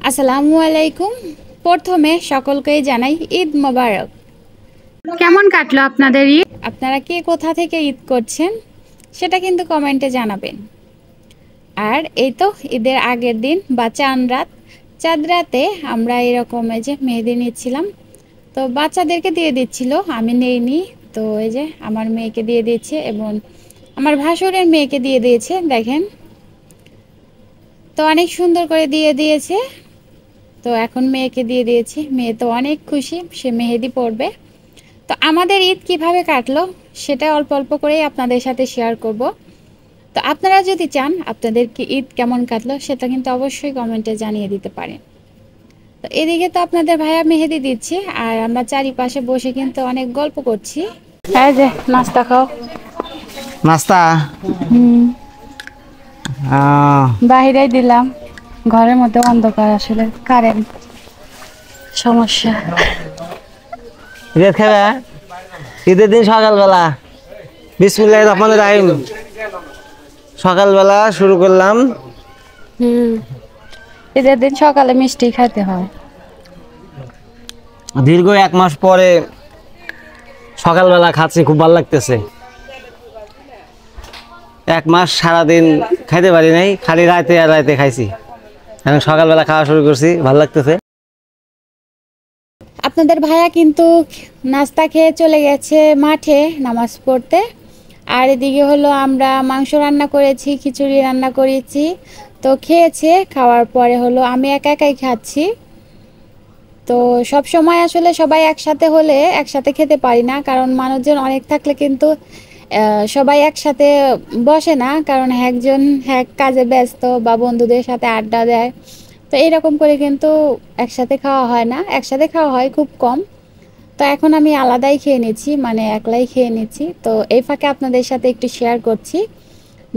আসসালামু আলাইকুম। প্রথমে সকলকেই জানাই ঈদ মোবারক। কেমন কাটলো আপনাদের ঈদ? আপনারা কে কোথা থেকে ঈদ করছেন সেটা কিন্তু কমেন্টে জানাবেন। আর এই তো ঈদের আগের দিন বা চাঁদ রাতে আমরা এরকম এই যে মেহেদি নিচ্ছিলাম, তো বাচ্চাদেরকে দিয়ে দিচ্ছিল, আমি নেইনি। তো এই যে আমার মেয়েকে দিয়ে দিয়েছে এবং আমার ভাসুরের মেয়েকে দিয়ে দিয়েছে, দেখেন তো অনেক সুন্দর করে দিয়ে দিয়েছে। তো এখন মেয়েকে দিয়ে দিয়েছি, মেয়ে তো অনেক খুশি, সে মেহেদি পরবে। তো আমাদের ঈদ কিভাবে কাটলো সেটা অল্প অল্প করেই আপনাদের সাথে শেয়ার করব। তো আপনারা যদি চান আপনাদের কি ঈদ কেমন কাটলো সেটা কিন্তু অবশ্যই কমেন্টে জানিয়ে দিতে পারেন। তো এদিকে তো আপনাদের ভাইয়া মেহেদি দিচ্ছে আর আমরা চারিপাশে বসে কিন্তু অনেক গল্প করছি। এই যে নাস্তা খাও। নাস্তা বাহিরেই দিলাম, ঘরের মধ্যে অন্ধকার, আসলে কারেন্ট সমস্যা। ঈদের খাবে ঈদের দিন সকালবেলা বিসমিল্লাহির রহমানির রহিম সকালবেলা শুরু করলাম। ঈদের দিন সকালে মিষ্টি খেতে হয়। দীর্ঘ 1 মাস পরে সকালবেলা খাচ্ছি, খুব ভালো লাগতেছে। 1 মাস সারাদিন খাইতে পারি নাই, খালি রাতে আর রাতে খাইছি। এখন সকালবেলা খাওয়া শুরু করছি, ভালো লাগতেছে। আপনাদের ভাইয়া কিন্তু নাস্তা খেয়ে চলে গেছে মাঠে নামাজ পড়তে। আর এদিকে হলো আমরা মাংস রান্না করেছি, খিচুড়ি রান্না করেছি। তো খেয়েছে, খাওয়ার পরে হলো আমি একা একাই খাচ্ছি। তো সব সময় আসলে সবাই একসাথে হলে একসাথে খেতে পারি না, কারণ মানুষজন অনেক থাকলে কিন্তু সবাই একসাথে বসে না, কারণ একজন এক কাজে ব্যস্ত বা বন্ধুদের সাথে আড্ডা দেয়। তো এইরকম করে কিন্তু একসাথে খাওয়া হয় না, একসাথে খাওয়া হয় খুব কম। তো এখন আমি আলাদাই খেয়ে নিচ্ছি, মানে একলাই খেয়ে নিচ্ছি। তো এই ফাঁকে আপনাদের সাথে একটু শেয়ার করছি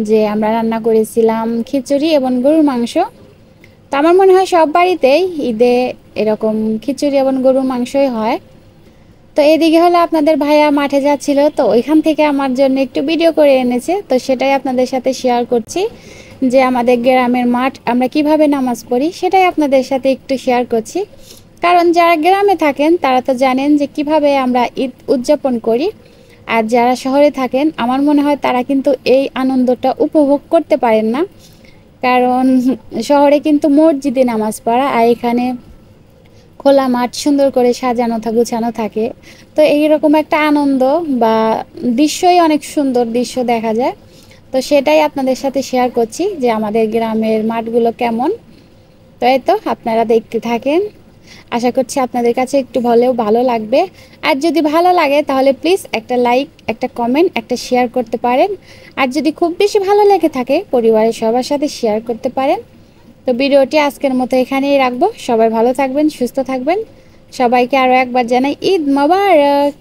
যে আমরা রান্না করেছিলাম খিচুড়ি এবং গরুর মাংস। তো আমার মনে হয় সব বাড়িতেই ঈদে এরকম খিচুড়ি এবং গরুর মাংসই হয়। তো এদিকে হলো আপনাদের ভাইয়া মাঠে যাচ্ছিল, তো ওইখান থেকে আমার জন্য একটু ভিডিও করে এনেছে, তো সেটাই আপনাদের সাথে শেয়ার করছি যে আমাদের গ্রামের মাঠ আমরা কিভাবে নামাজ পড়ি সেটাই আপনাদের সাথে একটু শেয়ার করছি। কারণ যারা গ্রামে থাকেন তারা তো জানেন যে কিভাবে আমরা ঈদ উদযাপন করি, আর যারা শহরে থাকেন আমার মনে হয় তারা কিন্তু এই আনন্দটা উপভোগ করতে পারেন না। কারণ শহরে কিন্তু মসজিদে নামাজ পড়া, আর এখানে খোলা মাঠ সুন্দর করে সাজানো গুছানো থাকে। তো এইরকম একটা আনন্দ বা দৃশ্যই অনেক সুন্দর দৃশ্য দেখা যায়। তো সেটাই আপনাদের সাথে শেয়ার করছি যে আমাদের গ্রামের মাঠগুলো কেমন। তো এই তো আপনারা দেখতে থাকেন, আশা করছি আপনাদের কাছে একটু হলেও ভালো লাগবে। আর যদি ভালো লাগে তাহলে প্লিজ একটা লাইক, একটা কমেন্ট, একটা শেয়ার করতে পারেন। আর যদি খুব বেশি ভালো লেগে থাকে পরিবারের সবার সাথে শেয়ার করতে পারেন। তো ভিডিওটি আজকের মতো এখানেই রাখবো। সবাই ভালো থাকবেন, সুস্থ থাকবেন। সবাইকে আরও একবার জানাই ঈদ মোবারক।